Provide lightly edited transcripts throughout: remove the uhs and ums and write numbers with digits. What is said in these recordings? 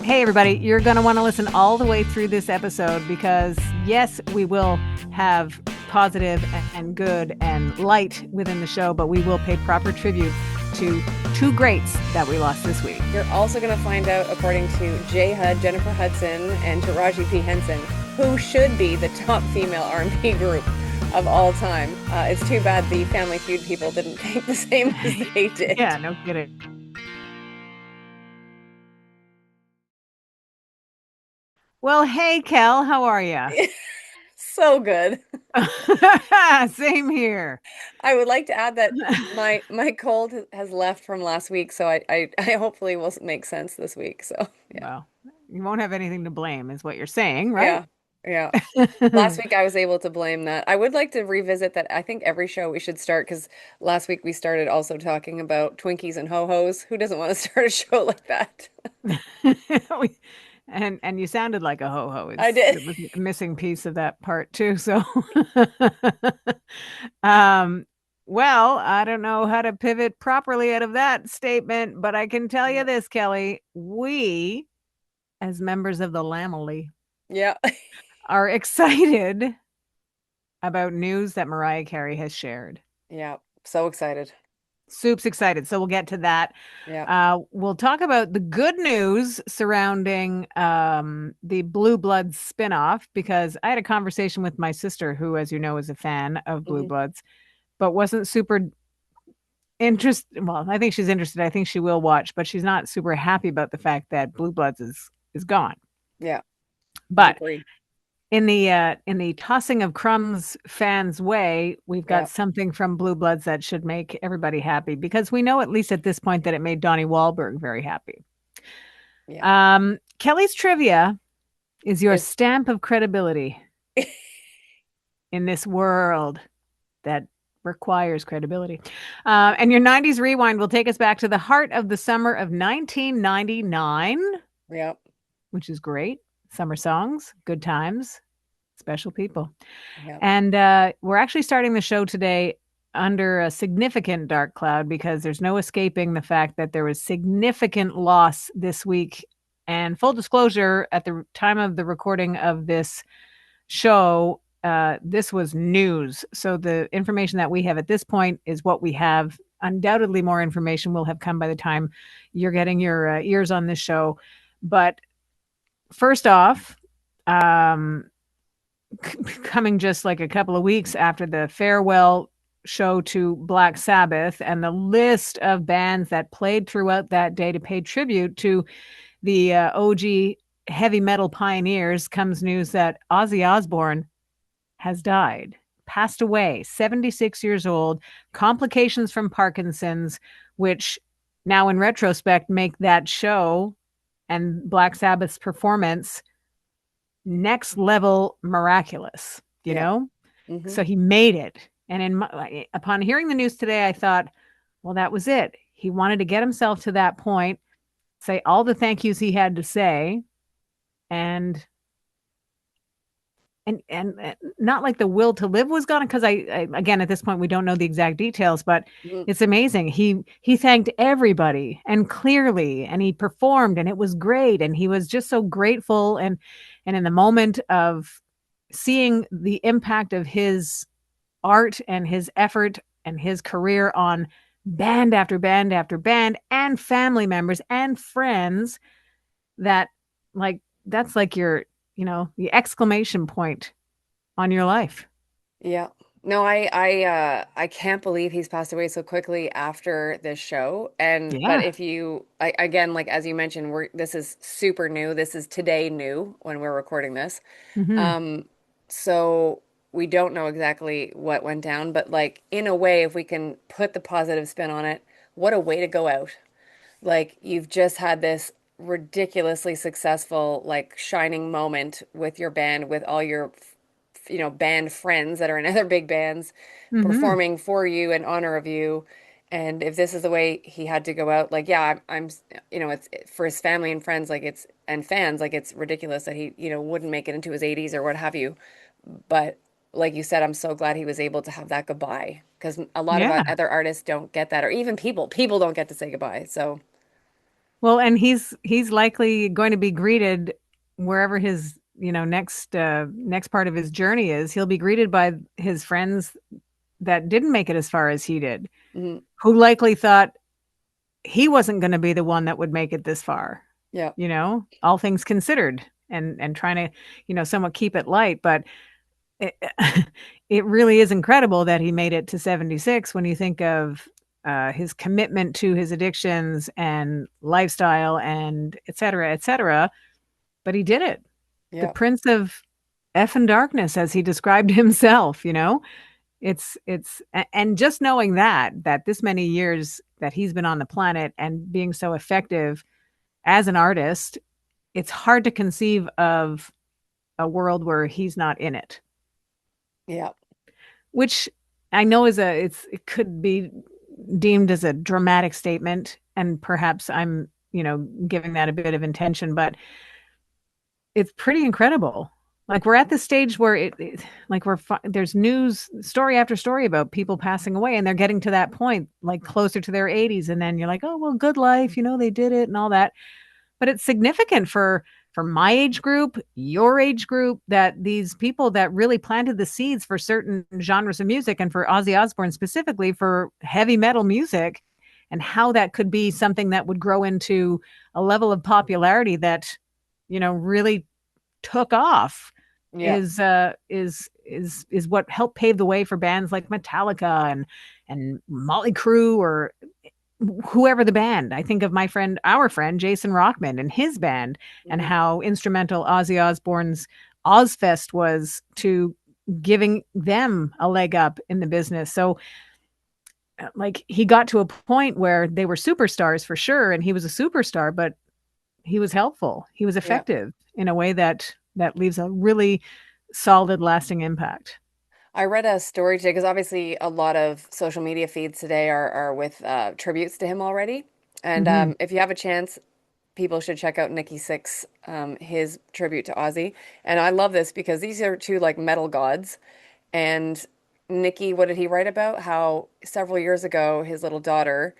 Hey, everybody, you're going to want to listen all the way through this episode because, yes, we will have positive and good and light within the show, but we will pay proper tribute to two greats that we lost this week. You're also going to find out, according to J Hud, Jennifer Hudson, and Taraji P. Henson, who should be the top female R&B group of all time. It's too bad the Family Feud people didn't think the same as they did. Yeah, no kidding. Well, hey, Kel, how are you? So good. Same here. I would like to add that my cold has left from last week, so I hopefully will make sense this week. So yeah, Well, you won't have anything to blame, is what you're saying, right? yeah, yeah. Last week I was able to blame that. I would like to revisit that. I think every show we should start because last week we started also talking about Twinkies and Ho-Hos. Who doesn't want to start a show like that? And you sounded like a ho-ho. I It's did. it was a missing piece of that part too. So um well, I don't know how to pivot properly out of that statement, but I can tell you this, Kelly, we as members of the Lamely Yeah. are excited about news that Mariah Carey has shared. Yeah. So excited. Soup's excited. So we'll get to that. Yeah. We'll talk about the good news surrounding the Blue Bloods spinoff because I had a conversation with my sister, who, as you know, is a fan of Blue Hmm. Bloods, but wasn't super interested. Well, I think she's interested. I think she will watch, but she's not super happy about the fact that Blue Bloods is gone. Yeah. But Agreed. in the tossing of crumbs fans way, we've got Yeah. something from Blue Bloods that should make everybody happy because we know at least at this point that it made Donnie Wahlberg very happy. Yeah. Kelly's trivia is your Is stamp of credibility in this world that requires credibility. And your 90s rewind will take us back to the heart of the summer of 1999, yeah. which is great. Summer songs, good times, special people. Yeah. And we're actually starting the show today under a significant dark cloud because there's no escaping the fact that there was significant loss this week. And full disclosure, at the time of the recording of this show, this was news. So the information that we have at this point is what we have. Undoubtedly, more information will have come by the time you're getting your ears on this show. But first off, coming just like a couple of weeks after the farewell show to Black Sabbath and the list of bands that played throughout that day to pay tribute to the OG heavy metal pioneers, comes news that Ozzy Osbourne has died, passed away, 76 years old, complications from Parkinson's, which now in retrospect make that show and Black Sabbath's performance next level miraculous, you Yeah. know? Hmm. So he made it. And upon hearing the news today, I thought, well, that was it. He wanted to get himself to that point, say all the thank yous he had to say, and and not like the will to live was gone because I again at this point we don't know the exact details, but Hmm. it's amazing. He thanked everybody and clearly, and he performed, and it was great, and he was just so grateful, and in the moment of seeing the impact of his art and his effort and his career on band after band after band and family members and friends, that like that's like your the exclamation point on your life. Yeah. No, I can't believe he's passed away so quickly after this show. And but Yeah. if you again, like as you mentioned, we're this is super new. This is today new when we're recording this. Hmm. Um, so we don't know exactly what went down, but like in a way, if we can put the positive spin on it, what a way to go out. Like you've just had this ridiculously successful, like shining moment with your band, with all your, band friends that are in other big bands Hmm. performing for you in honor of you. And if this is the way he had to go out, like, yeah, it's for his family and friends, like and fans, like it's ridiculous that he, wouldn't make it into his 80s or what have you. But like you said, I'm so glad he was able to have that goodbye because a lot of Yeah. other artists don't get that, or even people don't get to say goodbye. So, Well, and he's likely going to be greeted wherever his, next part of his journey is. He'll be greeted by his friends that didn't make it as far as he did, Hmm. who likely thought he wasn't going to be the one that would make it this far. Yeah. All things considered, and trying to, somewhat keep it light, but it, it really is incredible that he made it to 76 when you think of his commitment to his addictions and lifestyle and et cetera, et cetera. But he did it. The Yeah. Prince of effing darkness, as he described himself, and just knowing that this many years that he's been on the planet and being so effective as an artist, it's hard to conceive of a world where he's not in it, Yeah. which I know it could be deemed as a dramatic statement, and perhaps I'm, giving that a bit of intention, but it's pretty incredible. Like we're at the stage where like there's news story after story about people passing away, and they're getting to that point, like closer to their 80s, and then you're like, oh well, good life, they did it and all that. But it's significant for my age group, your age group, that these people that really planted the seeds for certain genres of music, and for Ozzy Osbourne specifically for heavy metal music, and how that could be something that would grow into a level of popularity that, really took off, Yeah. is what helped pave the way for bands like Metallica and Motley Crue, or whoever the band. I think of our friend Jason Rockman and his band, and Hmm. how instrumental Ozzy Osbourne's Ozfest was to giving them a leg up in the business. So, like, he got to a point where they were superstars for sure, and he was a superstar, but he was helpful. He was Yeah. effective in a way that leaves a really solid, lasting impact. I read a story today because obviously a lot of social media feeds today are with tributes to him already. And Hmm. if you have a chance, people should check out Nikki Sixx, his tribute to Ozzy. And I love this because these are two like metal gods. And Nikki, what did he write about? How several years ago, his little daughter,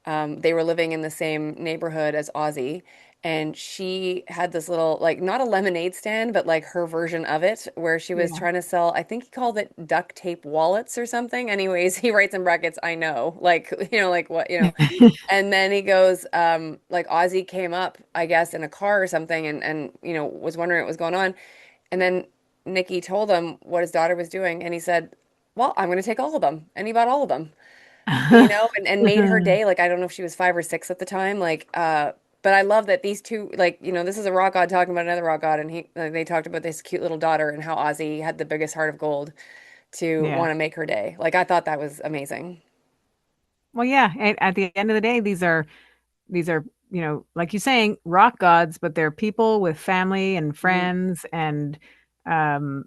they were living in the same neighborhood as Ozzy. And she had this little, like, not a lemonade stand, but like her version of it, where she was Yeah. trying to sell, I think he called it duct tape wallets or something. Anyways, he writes in brackets, I know, like, like what, and then he goes, like Ozzy came up, I guess, in a car or something, and was wondering what was going on. And then Nikki told him what his daughter was doing, and he said, "Well, I'm going to take all of them." And he bought all of them, and made her day. Like I don't know if she was 5 or 6 at the time, but I love that these two, like, this is a rock god talking about another rock god, and they talked about this cute little daughter and how Ozzy had the biggest heart of gold to Yeah. want to make her day. Like I thought that was amazing. Well, yeah. At the end of the day, these are, like you're saying, rock gods, but they're people with family and Hmm. friends and um,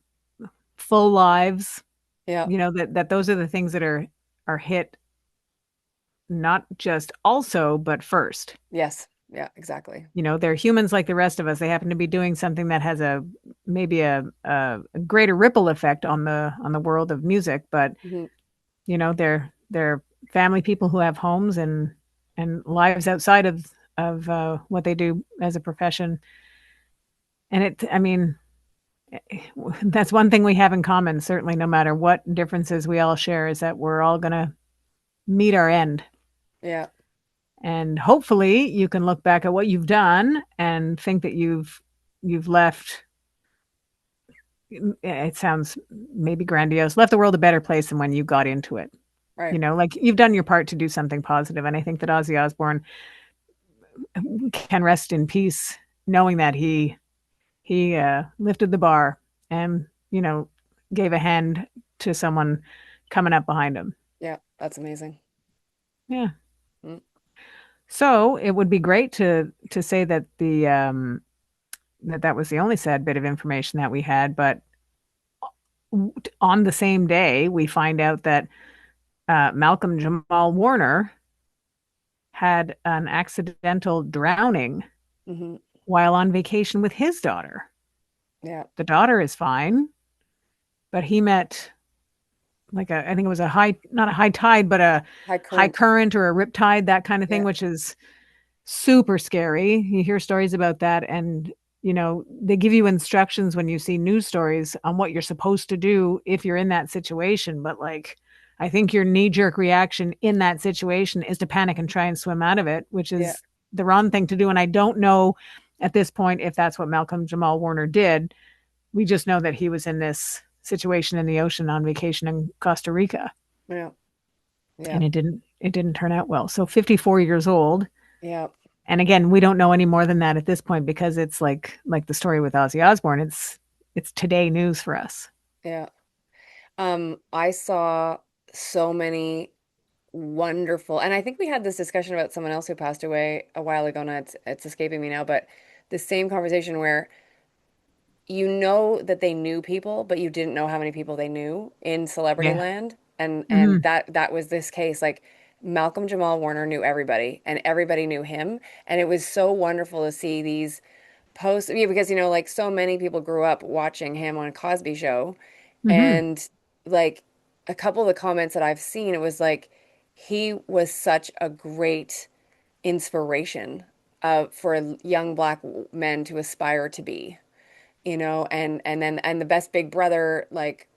full lives. Yeah. That those are the things that are hit not just also, but first. Yes. Yeah. Exactly. They're humans like the rest of us. They happen to be doing something that has maybe a greater ripple effect on the world of music, but Hmm. they're family people who have homes and lives outside of what they do as a profession. And I mean, that's one thing we have in common, certainly, no matter what differences we all share, is that we're all going to meet our end. Yeah. And hopefully you can look back at what you've done and think that you've left, it sounds maybe grandiose, left the world a better place than when you got into it. Right. Like you've done your part to do something positive. And I think that Ozzy Osbourne can rest in peace knowing that he lifted the bar and, gave a hand to someone coming up behind him. Yeah. That's amazing. Yeah. Mm. So it would be great to say that that was the only sad bit of information that we had, but on the same day we find out that Malcolm Jamal Warner had an accidental drowning Hmm. while on vacation with his daughter. Yeah. The daughter is fine, but he met, like, I think it was not a high tide, but a High high current. current or a rip tide, that kind of thing, Yeah. which is super scary. You hear stories about that, and they give you instructions when you see news stories on what you're supposed to do if you're in that situation. But like, I think your knee jerk reaction in that situation is to panic and try and swim out of it, which Yeah. is the wrong thing to do. And I don't know at this point if that's what Malcolm-Jamal Warner did. We just know that he was in this situation in the ocean on vacation in Costa Rica, Yeah. Yeah. and it didn't turn out well. So 54 years old. Yeah. And again, we don't know any more than that at this point because it's like the story with Ozzy Osbourne. It's today news for us. Yeah. I saw so many wonderful, and I think we had this discussion about someone else who passed away a while ago, and it's escaping me now, but the same conversation where you know that they knew people, but you didn't know how many people they knew in celebrity Yeah. land. And Hmm. that was this case. Like Malcolm Jamal Warner knew everybody and everybody knew him. And it was so wonderful to see these posts. Yeah, because like so many people grew up watching him on a Cosby show. Hmm. And like a couple of the comments that I've seen, it was like he was such a great inspiration for young black men to aspire to be, and the best big brother like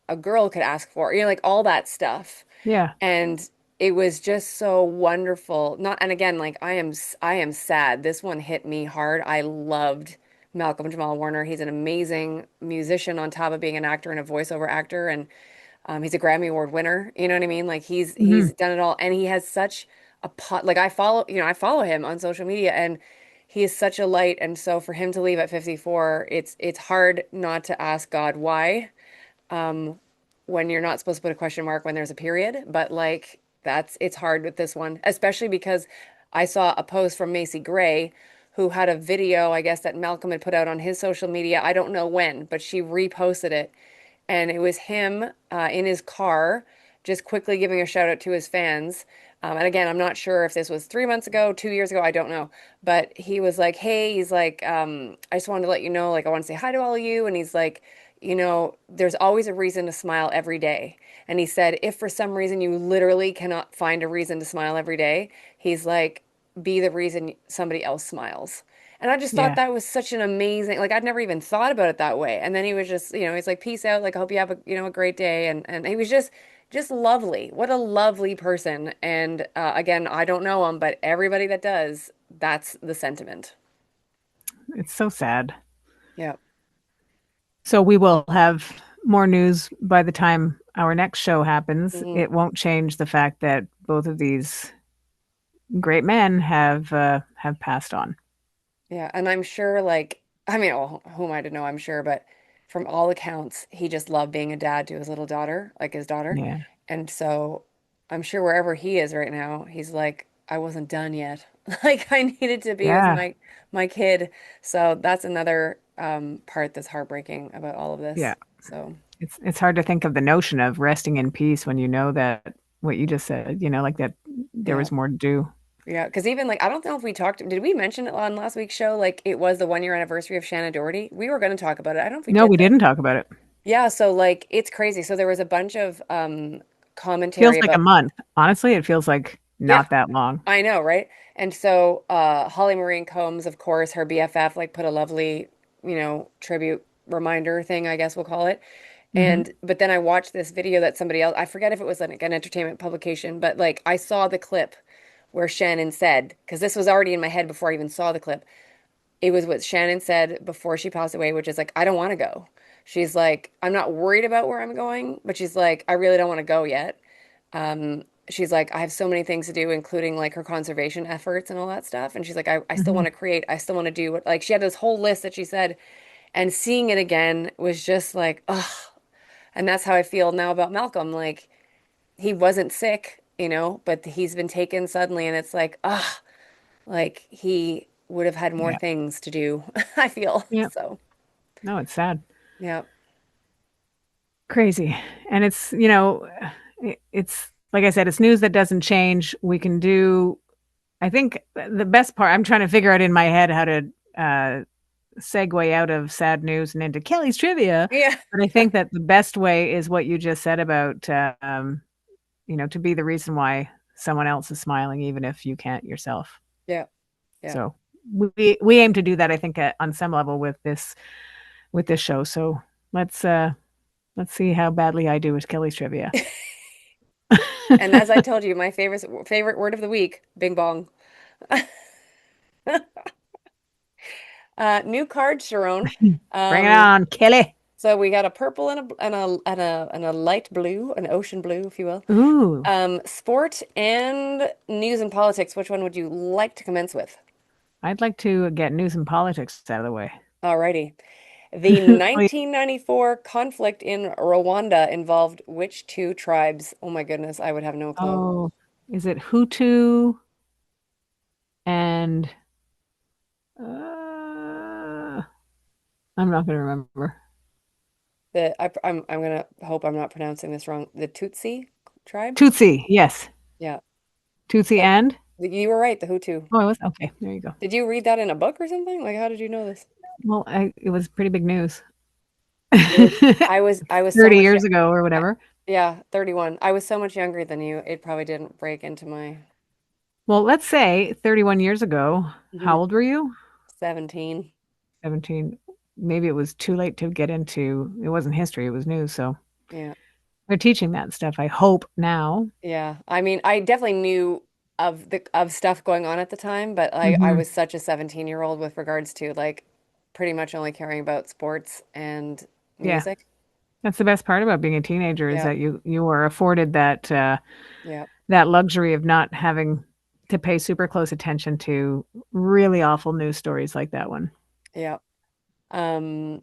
a girl could ask for, like all that stuff. Yeah. And it was just so wonderful. Not, and again, like I am sad. This one hit me hard. I loved Malcolm Jamal Warner. He's an amazing musician on top of being an actor and a voiceover actor, and he's a Grammy Award winner. You know what I mean? Like he's Hmm. he's done it all, and he has such a pot. Like I follow him on social media, and he is such a light. And so for him to leave at 54, it's hard not to ask God why, when you're not supposed to put a question mark when there's a period. But like it's hard with this one, especially because I saw a post from Macy Gray, who had a video, I guess, that Malcolm had put out on his social media. I don't know when, but she reposted it, and it was him in his car, just quickly giving a shout out to his fans. And again, I'm not sure if this was 3 months ago, 2 years ago, I don't know. But he was like, "Hey," he's like, "I just wanted to let you know, like, I want to say hi to all of you." And he's like, "There's always a reason to smile every day." And he said, "If for some reason you literally cannot find a reason to smile every day," he's like, "be the reason somebody else smiles." And I just thought Yeah. that was such an amazing, like I'd never even thought about it that way. And then he was just, he's like, "Peace out. Like, I hope you have a great day." And he was just lovely. What a lovely person. And again, I don't know him, but everybody that does, that's the sentiment. It's so sad. Yeah. So we will have more news by the time our next show happens. Hmm. It won't change the fact that both of these great men have passed on. Yeah. And I'm sure, like, I mean, oh, who am I to know? I'm sure, but from all accounts, he just loved being a dad to his little daughter, like his daughter. Yeah. And so I'm sure wherever he is right now, he's like, "I wasn't done yet." Like I needed to be with Yeah. my kid. So that's another part that's heartbreaking about all of Yeah. this. So It's hard to think of the notion of resting in peace when you know that what you just said, like that there yeah. was more to do. Yeah, because even like I don't know if we talked, did we mention it on last week's show? Like it was the 1 year anniversary of Shannon Doherty. We were going to talk about it. I don't know if we No, did we though. didn't talk about it. Yeah, so like it's crazy. So there was a bunch of Feels commentary like a about, month. Honestly, it feels like yeah, not that long. I know, right? And so Holly Maureen Combs, of course, her BFF, like put a lovely, tribute reminder thing, I guess we'll call it. Hmm. And but then I watched this video that somebody else, I forget if it was like an entertainment publication, but like I saw the clip where Shannon said, because this was already in my head before I even saw the clip. It was what Shannon said before she passed away, which is like, "I don't want to go." She's like, "I'm not worried about where I'm going," but she's like, "I really don't want to go yet." She's like, "I have so many things to do, including like her conservation efforts and all that stuff." And she's like, I still Hmm. want to create, I still want to do what, like, she had this whole list that she said. And seeing it again was just like, ugh. And that's how I feel now about Malcolm. Like, he wasn't sick, but he's been taken suddenly. And it's like, ugh, like he would have had more Yeah. things to do, I feel. Yeah. So, No, it's sad. yeah. Crazy. And it's like I said, it's news that doesn't change. We can do, I think the best part, I'm trying to figure out in my head how to segue out of sad news and into Kelly's trivia. Yeah. But I think that the best way is what you just said about, to be the reason why someone else is smiling, even if you can't yourself. Yeah. Yeah. So we aim to do that, I think, on some level with this show. So let's uh let's see how badly I do with Kelly's trivia. And as I told you, my favorite word of the week, bing bong. New card, Sharon. Bring it Um, on, Kelly. so we got a purple and a light blue, an ocean blue, if you will. Ooh, Sport and news and politics. Which one would you like to commence with? I'd like to get news and politics out of the way. Alrighty. The Oh, 1994 conflict in Rwanda involved which two tribes? Oh my goodness, I would have no clue. oh, is it Hutu and uh, I'm not going to remember. I'm gonna hope I'm not pronouncing this wrong. The Tutsi tribe? Tutsi, yes. Yeah. Tutsi So and you were right, the Hutu. oh, I was okay. There you go. Did you read that in a book or something? Like, how did you know this? Well, it was pretty big news. It was, I was so 30 much, years ago or I, whatever. yeah, 31. I was so much younger than you. It probably didn't break into my Well, let's say 31 years ago. How Mhm. old were you? 17. 17. Maybe it was too late to get into, it wasn't history, it was news. So Yeah. they're teaching that stuff, I hope now. Yeah. I mean, I definitely knew of stuff going on at the time, but I Hmm. was such a 17-year-old with regards to like pretty much only caring about sports and Yeah. music. That's the best part about being a teenager is Yeah. that you are afforded Yeah. that luxury of not having to pay super close attention to really awful news stories like that one. Yeah. Um,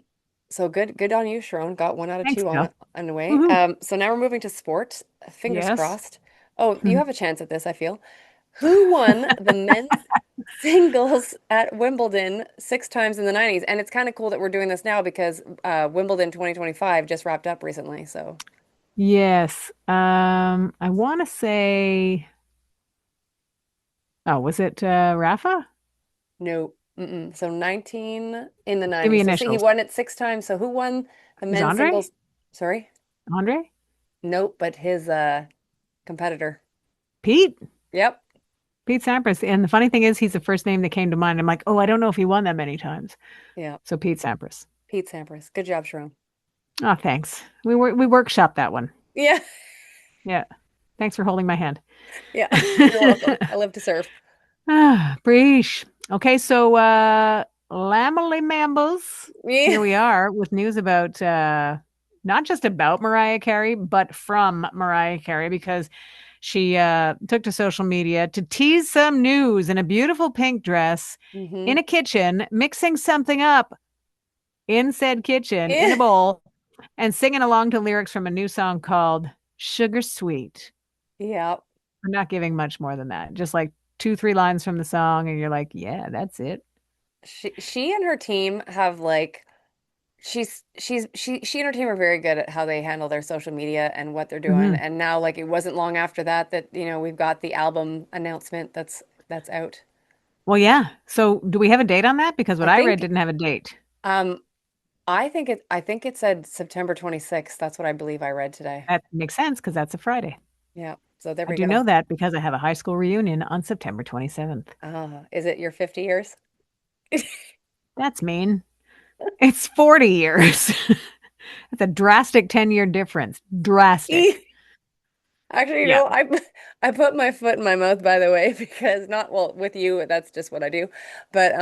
so good on you, Sharon. Got one out of Thanks, two Cal. on the way. Woohoo. So now we're moving to sport. Fingers Yes. crossed. Oh, you have a chance at this, I feel. Who won the men's singles at Wimbledon 6 times in the 90s? And it's kind of cool that we're doing this now because Wimbledon 2025 just wrapped up recently. So Yes. I want to say, oh, was it Rafa? no. Mm-mm. So 19 in the Give me 90s. So see, he initials. won it 6 times. So who won the Is men's Andre? singles? Sorry? Andre? Nope, but his competitor. Pete? Yep. Pete Sampras. And the funny thing is, he's the first name that came to mind. I'm like, oh, I don't know if he won that many times. Yeah. So Pete Sampras. Pete Sampras. Good job, Sharon. Oh, thanks. We workshopped that one. Yeah. Yeah. Thanks for holding my hand. Yeah. You're welcome. I live to serve. Ah, Breesh. Okay, so Lamely Mambles. Yeah. Here we are with news about not just about Mariah Carey, but from Mariah Carey because she took to social media to tease some news in a beautiful pink dress in Mm-hmm. a kitchen, mixing something up in said kitchen in a Yeah. bowl and singing along to lyrics from a new song called Sugar Sweet. Yeah. I'm not giving much more than that. Just like two, three lines from the song, and you're like, yeah, that's it. She and her team have like she and her team are very good at how they handle their social media and what they're doing. Hmm. And now like it wasn't long after that that, we've got the album announcement that's out. Well, yeah. So do we have a date on that? Because what I I read think didn't have a date. um I think it said September 26th. That's what I believe I read today. That makes sense because that's a Friday. Yeah. So there I we do go. know that because I have a high school reunion on September 27th. Is it your 50 years? That's mean. It's 40 years. That's a drastic 10-year difference. Drastic. Actually, Yeah. I put my foot in my mouth, by the way, because not, well, with you, that's just what I do. But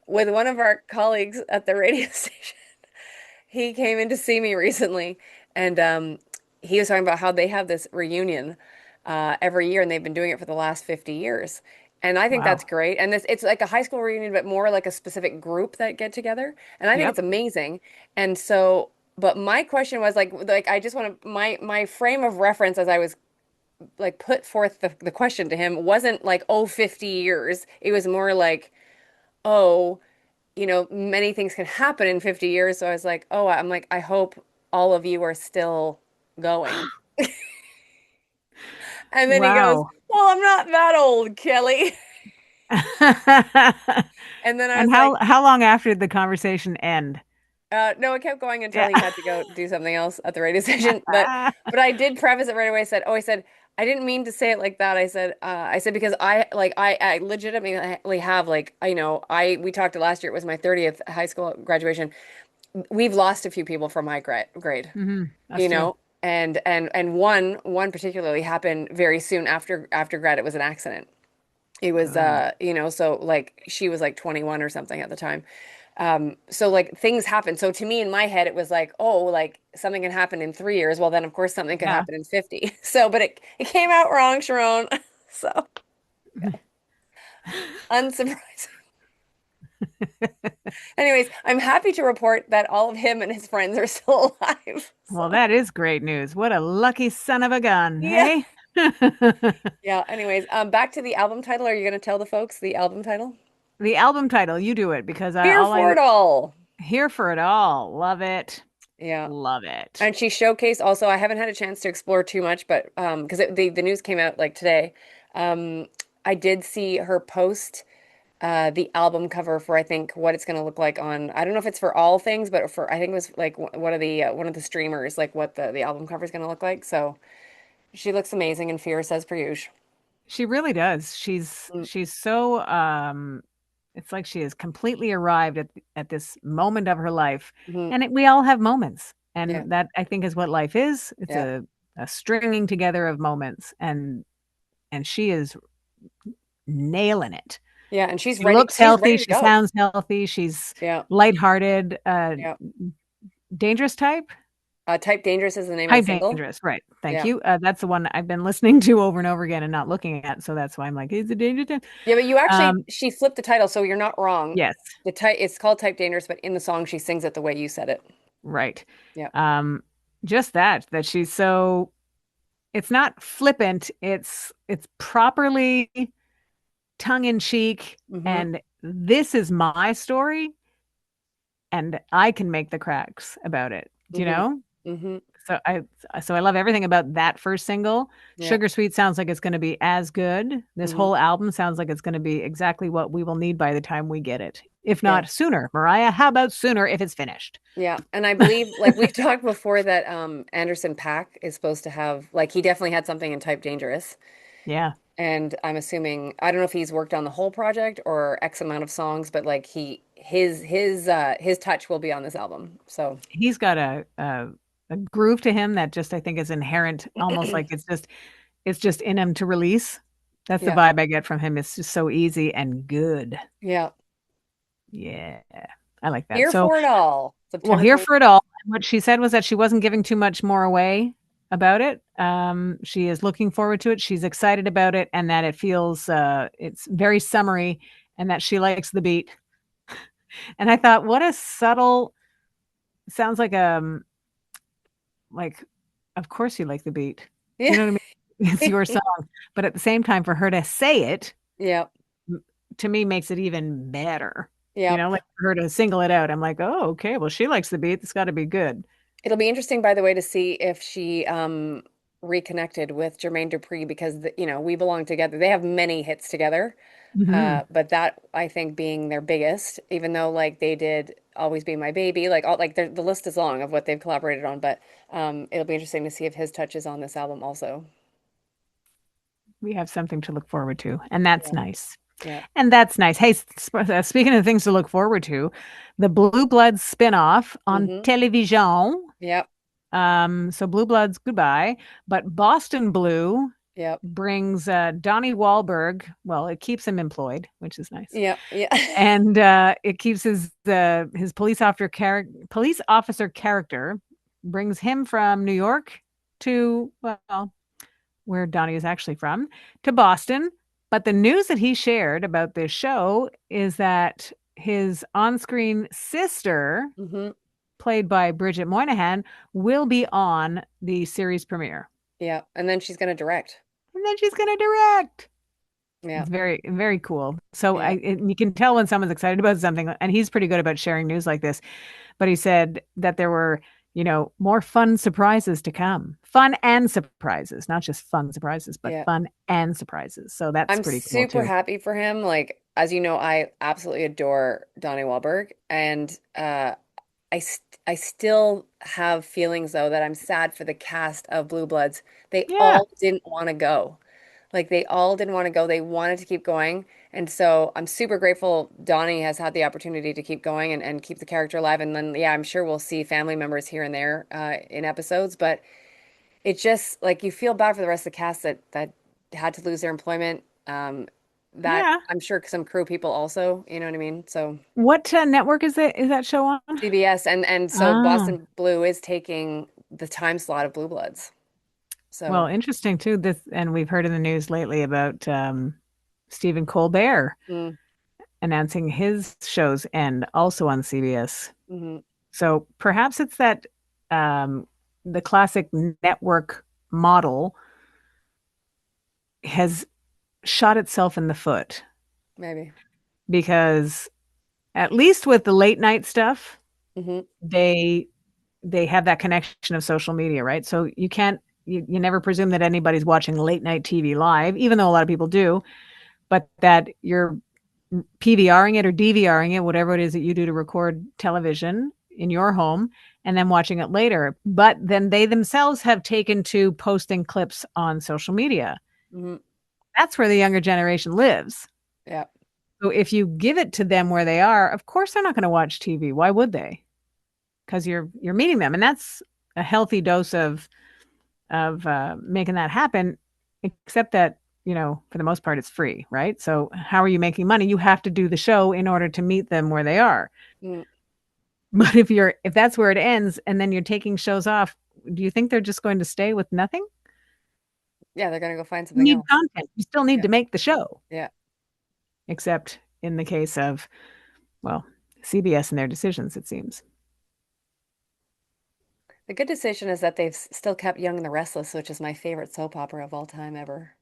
with one of our colleagues at the radio station, he came in to see me recently, and he was talking about how they have this reunion every year, and they've been doing it for the last 50 years. And I think that's Wow. great. And it's like a high school reunion, but more like a specific group that get together. And I think it's Yep. amazing. And so, but my question was like I just want to my frame of reference as I was like put forth the question to him wasn't like, oh, 50 years. It was more like, oh, many things can happen in 50 years. So I was like, oh, I'm like, I hope all of you are still going. And then he goes, Wow. well, I'm not that old, Kelly. And then I And was like, how long after did the conversation end? no, it kept going until Yeah. he had to go do something else at the radio station. But I did preface it right away. I said, oh, I said, I didn't mean to say it like that. I said because I legitimately have like, we talked last year, it was my 30th high school graduation. We've lost a few people from my grade, That's you true. know, and one particularly happened very soon after grad. It was an accident. It was Oh, so like she was like 21 or something at the time. So like things happen. So to me in my head it was like, oh, like something can happen in 3 years. Well, then of course something could yeah. happen in 50. So but it came out wrong, Sharon. So unsurprising. Anyways, I'm happy to report that all of him and his friends are still alive. Well, So that is great news. What a lucky son of a gun, yeah. hey? Yeah. Anyways, back to the album title. Are you gonna tell the folks the album title? The album title, you do it because Here for it all. here for it all. Love it. Yeah. Love it. And she showcased also, I haven't had a chance to explore too much, but because the news came out like today, um, I did see her post the album cover for I think what it's going to look like on. I don't know if it's for all things, but for I think it was like one of the streamers, like what the album cover is going to look like. So she looks amazing and fierce as per usual. She really does. Mm, She's so it's like she has completely arrived at this moment of her life. mhm. And we all have moments. Yeah, And that I think is what life is. It's yeah, a stringing together of moments and she is nailing it. yeah. And she's She ready. looks She's healthy, ready to she go. sounds healthy, she's Yeah, lighthearted, yeah. dangerous type. Type Dangerous is the name of the Type single. dangerous, right. Thank Yeah. you. That's the one I've been listening to over and over again and not looking at. So that's why I'm like, is it dangerous type? Yeah, but you actually Um, she flipped the title, so you're not wrong. yes. It's called Type Dangerous, but in the song she sings it the way you said it. Right. Yeah. Um, just that she's so it's not flippant, it's properly tongue in cheek Mm-hmm. and this is my story and I can make the cracks about it. Do you Mm-hmm. know? Mm-hmm. So I love everything about that first single. Yeah. Sugar Sweet sounds like it's going to be as good. This Mm-hmm. whole album sounds like it's going to be exactly what we will need by the time we get it. If Yeah. not sooner. Mariah, how about sooner if it's finished? Yeah. And I believe like we've talked before that Anderson Paak is supposed to have like he definitely had something in Type Dangerous. Yeah. And I'm assuming I don't know if he's worked on the whole project or X amount of songs, but like his touch will be on this album. So He's got a groove to him that just I think is inherent, almost like it's just in him to release. That's the yeah. vibe I get from him. It's just so easy and good. Yeah. Yeah. I like that. Here So for it all. we'll September hear 20. for it all. What she said was that she wasn't giving too much more away about it. She is looking forward to it. She's excited about it, and that it feels it's very summery, and that she likes the beat. And I thought, what a subtle sounds like. Of course, you like the beat. You Yeah. know what I mean? It's your song, but at the same time, for her to say it Yeah. to me makes it even better. You Yeah. know, like for her to single it out. I'm like, oh, okay. Well, she likes the beat. It's got to be good. It'll be interesting, by the way, to see if she reconnected with Jermaine Dupri because we belong together. They have many hits together, Hmm. but that I think being their biggest, even though like they did "Always Be My Baby," like all like the list is long of what they've collaborated on. But it'll be interesting to see if his touch is on this album also. We have something to look forward to, and that's Yeah, nice. yeah. And that's nice. Hey, speaking of things to look forward to, the Blue Bloods spinoff on Mm-hmm. television. Yep. So Blue Bloods, goodbye. But Boston Blue Yep. brings Donnie Wahlberg. Well, it keeps him employed, which is nice, Yep. Yeah. and it keeps his police officer character, brings him from New York to well where Donnie is actually from, to Boston. But the news that he shared about this show is that his on screen sister, Mm-hmm. played by Bridget Moynihan, will be on the series premiere. Yeah. And then she's gonna direct. And then she's going to direct. Yeah. It's very, very cool. So Yeah. you can tell when someone's excited about something, and he's pretty good about sharing news like this. But he said that there were, more fun surprises to come. Fun and surprises, not just fun surprises, but Yeah. fun and surprises. So that's I'm pretty cool super too. happy for him. Like, as you know, I absolutely adore Donnie Wahlberg, and I still have feelings though that I'm sad for the cast of Blue Bloods. They Yeah. all didn't want to go. Like they all didn't want to go. They wanted to keep going. And so I'm super grateful Donnie has had the opportunity to keep going and keep the character alive. And then, yeah, I'm sure we'll see family members here and there in episodes. But it just like you feel bad for the rest of the cast that had to lose their employment. That Yeah. I'm sure some crew people also, you know what I mean? So What network is that show on? CBS and so Oh, Boston Blue is taking the time slot of Blue Bloods. well, So, interesting too. This, and we've heard in the news lately about Stephen Colbert mm, announcing his show's end also on CBS. mhm, So perhaps it's that um, the classic network model has shot itself in the foot maybe. because at least with the late night stuff, Hmm. they they have that connection of social media, right? So you never presume that anybody's watching late night TV live, even though a lot of people do, but that you're PVRing it or DVRing it, whatever it is that you do to record television in your home, and then watching it later. But then they themselves have taken to posting clips on social media. Hmm. That's where the younger generation lives. Yeah. So if you give it to them where they are, of course they're not going to watch TV. Why would they? Because you're meeting them, and that's a healthy dose of making that happen. Except that for the most part, it's free, right? So how are you making money? You have to do the show in order to meet them where they are. Mm. But if that's where it ends, and then you're taking shows off, do you think they're just going to stay with nothing? Yeah, they're gonna go find You something need else. content. You still need Yeah. to make the show, Yeah. except in the case of, well, CBS and their decisions, it seems. The good decision is that they've still kept Young and the Restless, which is my favorite soap opera of all time ever.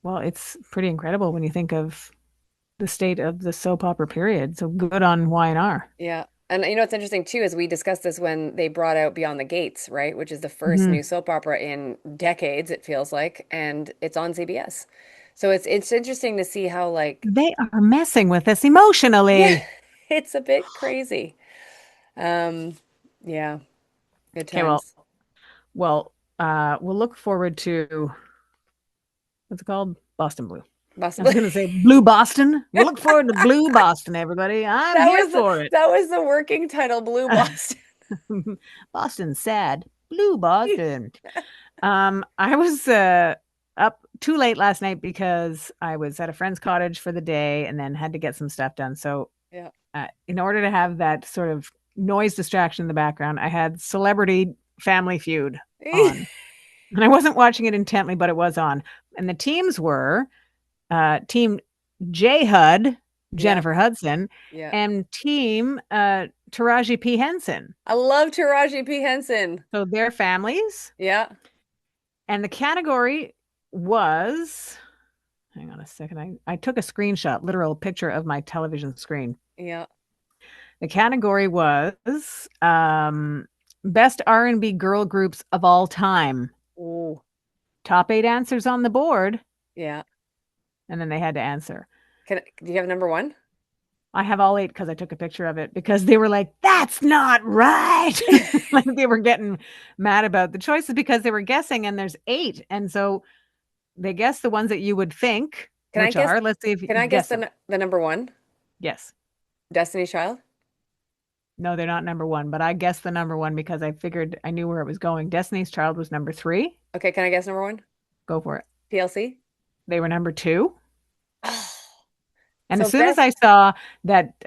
Well, it's pretty incredible when you think of the state of the soap opera period. So good on Y&R. Yeah. And you know what's interesting too is we discussed this when they brought out Beyond the Gates, right? Which is the first Mhm. new soap opera in decades, it feels like, and it's on CBS. So it's interesting to see how like They are messing with us yeah, emotionally. it's a bit crazy. Um, yeah, good Okay, well, times. well, we'll look forward to what's it called? Boston Blue. I was Possibly. going to say Blue Boston. We'll look forward to Blue Boston, everybody. I'm That here was the for it. that was the working title, Blue Boston. Boston's sad. Blue Boston. I was up too late last night because I was at a friend's cottage for the day and then had to get some stuff done. So, Yeah. in order to have that sort of noise distraction in the background, I had Celebrity Family Feud on. And I wasn't watching it intently, but it was on. And the teams were Team J Hud, Yeah. Jennifer Hudson, Yeah. and Team Taraji P. Henson. I love Taraji P. Henson. So their families. Yeah. And the category was, hang on a second. I took a screenshot, literal picture of my television screen. Yeah. The category was best R&B girl groups of all time. Ooh. Top 8 answers on the board, Yeah. and then they had to answer. Do you have number one? I have all 8 because I took a picture of it because they were like, "That's not right." Like they were getting mad about the choices because they were guessing, and there's 8, and so they guessed the ones that you would think, Can I which guess? are. Let's see if you Can I guess guess them. the number one? Yes. Destiny's Child? No, they're not number 1, but I guessed the number 1 because I figured I knew where it was going. Destiny's Child was number 3. Okay, can I guess number one? Go for it. TLC? They were number 2. And as So soon as best I saw that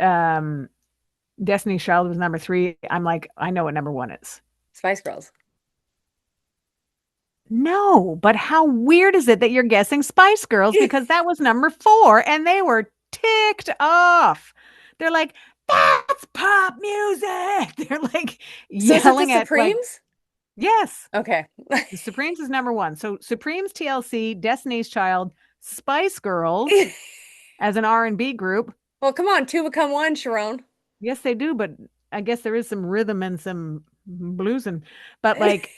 Destiny's Child was number 3, I'm like, I know what number 1 is. Spice Girls. No, but how weird is it that you're guessing Spice Girls because that was number 4 and they were ticked off. They're like, that's pop music. They're like So is it the yelling at like, Supremes? yes, Okay. the Supremes is number 1. So Supremes, TLC, Destiny's Child, Spice Girls as an R&B group. Well, come on, two become one, Sharon. Yes, they do, but I guess there is some rhythm and some blues but like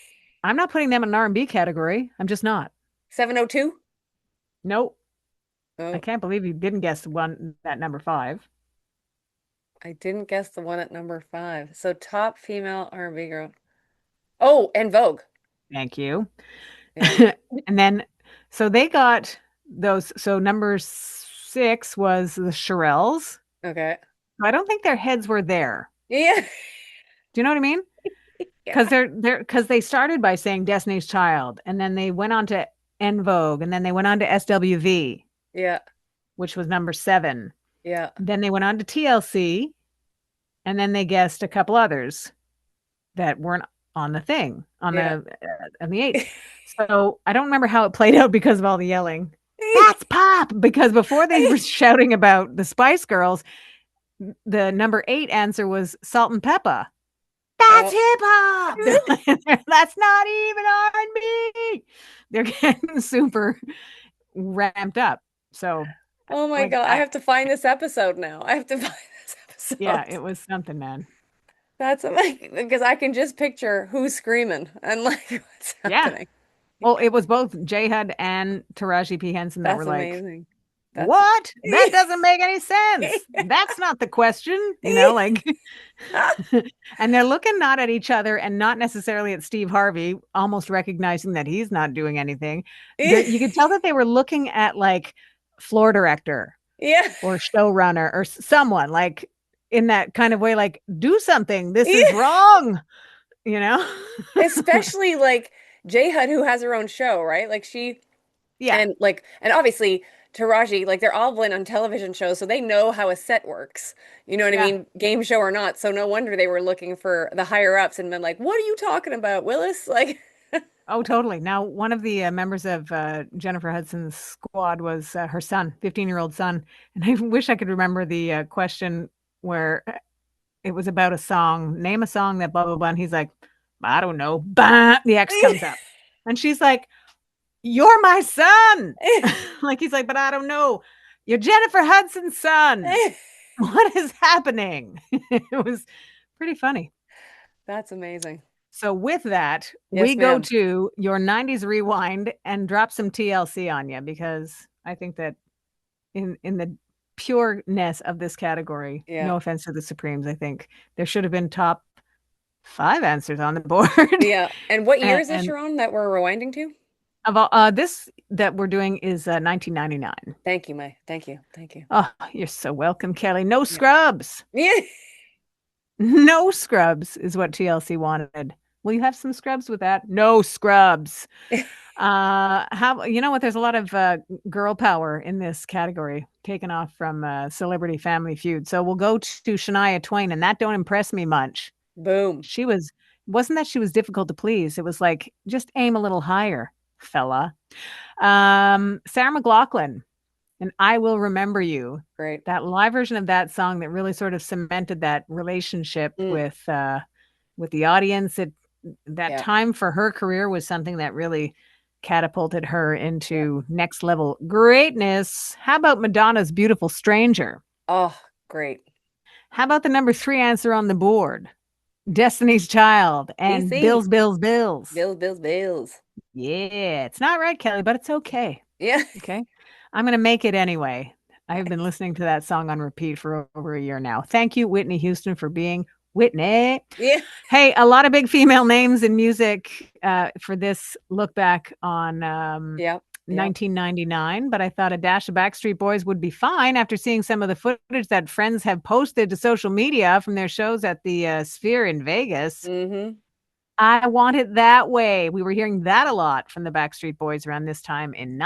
I'm not putting them in an R&B category. I'm just not. 702? Nope. I Oh, can't believe you didn't guess one that number 5. I didn't guess the one at number five. So top female R&B girl. Oh, and Vogue. Thank you. Yeah. And then, so they got those. So number six was the Shirelles. Okay. I don't think their heads were there. Yeah. Do you know what I mean? Because Yeah. because they started by saying Destiny's Child, and then they went on to En Vogue, and then they went on to SWV, Yeah. which was number seven. Yeah. Then they went on to TLC, and then they guessed a couple others that weren't on the thing Yeah. on the eighth. So I don't remember how it played out because of all the yelling. That's pop because before they were shouting about the Spice Girls, the number eight answer was Salt and Pepper. That's Oh. hip hop. That's not even R&B. They're getting super ramped up. So Oh my like God. I have to find this episode now. I have to find this yeah, episode. it was something, man. That's amazing because I can just picture who's screaming and like what's Yeah. happening. Well, it was both J Hud and Taraji P. Henson that were That's like, amazing. That's what? That doesn't make any sense. That's not the question, like, and they're looking not at each other and not necessarily at Steve Harvey, almost recognizing that he's not doing anything. You could tell that they were looking at like floor director Yeah. or showrunner or someone like in that kind of way, like, do something. This is Yeah. wrong, you know? Especially like J Hud who has her own show, right? Like she Yeah. and like and obviously Taraji, like they're all been on television shows, so they know how a set works. You know what I Yeah. mean? Game show or not. So no wonder they were looking for the higher ups and been like, "What are you talking about, Willis?" Like, Oh, totally. Now, one of the members of Jennifer Hudson's squad was her son, 15-year-old son. And I wish I could remember the question where it was about a song, name a song that blah, blah, blah. And he's like, I don't know. Bah! The X comes up. And she's like, you're my son. Like, he's like, but I don't know. You're Jennifer Hudson's son. What is happening? It was pretty funny. that's amazing. So with that, we Yes, go ma'am. to your 90s rewind and drop some TLC on you because I think that in the pureness of this category, Yeah. no offense to the Supremes, I think there should have been top five answers on the board. Yeah. And what year is this And you're on that we're rewinding to? of all this that we're doing is 1999. Thank you, May. Thank you. Thank you. Oh, you're so welcome, Kelly. No Yeah. scrubs. Yeah. No scrubs is what TLC wanted. Will you have some scrubs with that? No scrubs. How you know what? There's a lot of girl power in this category, taken off from Celebrity Family Feud. So we'll go to Shania Twain, and that don't impress me much. Boom. She wasn't that she was difficult to please. It was like just aim a little higher, fella. Sarah McLachlan, and I Will Remember You. Great. That live version of that song that really sort of cemented that relationship Mm. with the audience. That Yeah. time for her career was something that really catapulted her Yeah. into next level greatness. How about Madonna's Beautiful Stranger? Oh, great. How about the number three answer on the board? Destiny's Child and DC. Bills, Bills, Bills. Bills, bills, bills. Yeah, it's not right, Kelly, but it's okay. Yeah. Okay. I'm going to make it anyway. I've been listening to that song on repeat for over a year now. Thank you, Whitney Houston, for being Whitney. Yeah. Hey, a lot of big female names in music for this look back on Yep. Yep. 1999, but I thought a dash of Backstreet Boys would be fine after seeing some of the footage that friends have posted to social media from their shows at the Sphere in Vegas. Mm-hmm. I want it that way. We were hearing that a lot from the Backstreet Boys around this time in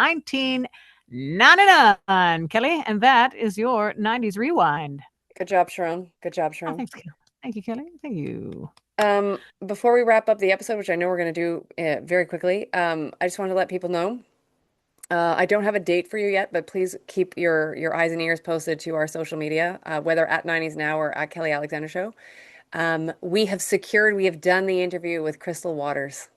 1999, Kelly, and that is your 90s rewind. Good job, Sharon. Good job, Oh, Sharon. thanks, Kelly. Thank you, Kelly. Thank you. Before we wrap up the episode, which I know we're going to do very quickly, I just want to let people know I don't have a date for you yet, but please keep your eyes and ears posted to our social media, whether at 90s Now or at Kelly Alexander Show. We have done the interview with Crystal Waters.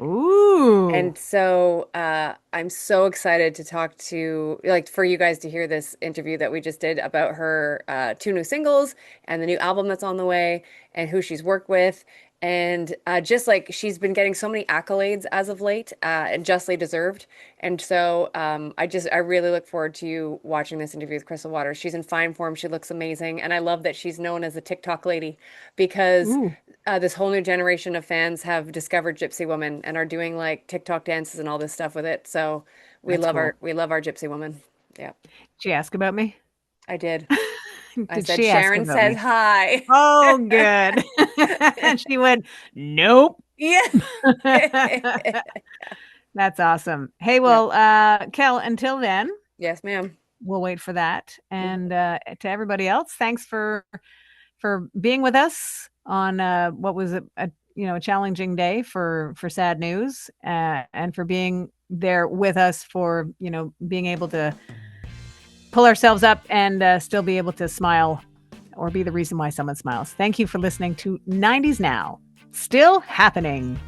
Ooh. And so I'm so excited to talk to, like, for you guys to hear this interview that we just did about her two new singles and the new album that's on the way and who she's worked with. And just like she's been getting so many accolades as of late, and justly deserved. And so I really look forward to you watching this interview with Crystal Waters. She's in fine form. She looks amazing. And I love that she's known as the TikTok lady because Ooh. this whole new generation of fans have discovered Gypsy Woman and are doing like TikTok dances and all this stuff with it. So That's cool. we love our Gypsy Woman. Yeah, Did she ask about me? I did. I Did said she ask Sharon about says me? hi. Oh, good. And she went, nope. Yeah. That's awesome. Hey, Yeah. well, Kel, until then, Yes, ma'am. we'll wait for that. Mhm. And to everybody else, thanks for being with us on what was a challenging day for sad news, and for being there with us for being able to pull ourselves up and still be able to smile or be the reason why someone smiles. Thank you for listening to 90s Now, still happening.